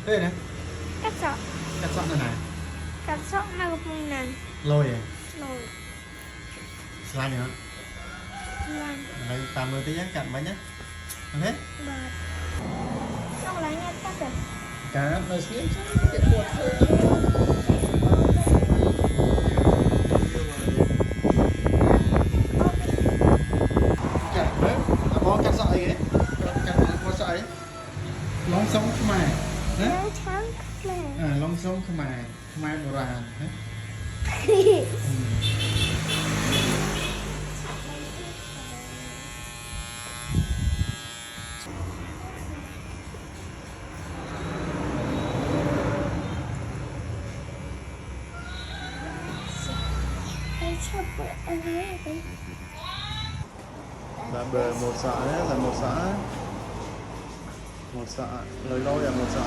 Đây này. Cắt sọ. Cắt sọ này này. Cắt sọ nó có vùng này. Lôi à? Lôi. Slime nữa. Slime. Lấy tạm rồi tí nhé, cặn bánh nhé. Ăn hết. Bật. Xong lấy nghe cắt rồi. Cá nó xíu cái cuột thôi. Cắt đấy. Món cắt sợi ấy. Cắt món sợi ấy. Lóng sống mài. Nó trắng lên. Lóng sống mài. Mài bò ràn. Là bờ một xã đấy, là một xã. Một xã, lời lôi là một xã.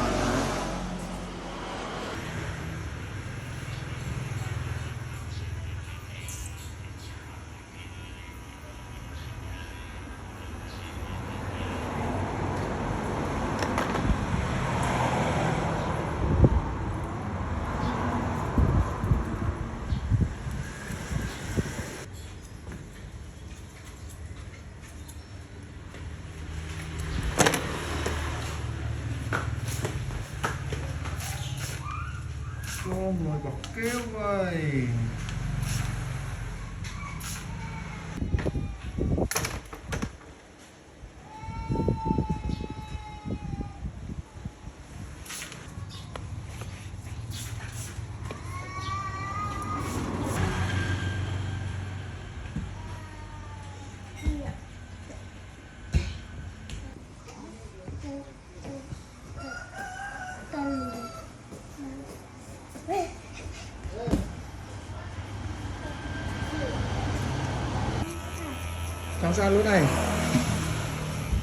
Ôi mời bọc kêu ơi. Trong sao lúc này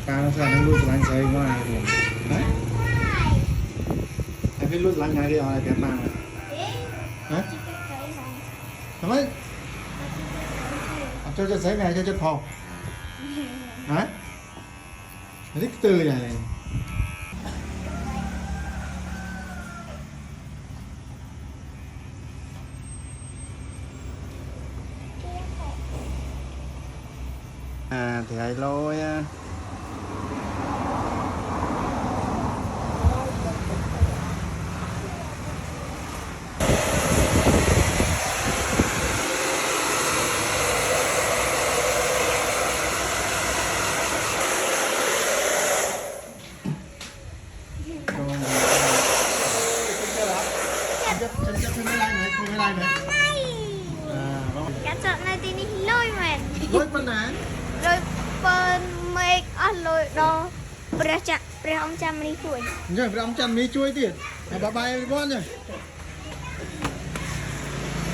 cao sao nó lút lánh xây ngoài rồi đấy em biết lút lánh ngay đi rồi kẹp mang hả thằng ấy cho chất giấy này cho chất phòng hả thích từ này thì ai lôi Cắt sọ này thì lôi mà. lôi bên này Rồi bên mấy ở lôi đó. Bây giờ ông chăm đi chuối. rồi ông chăn mí chuối tiền bà bay con rồi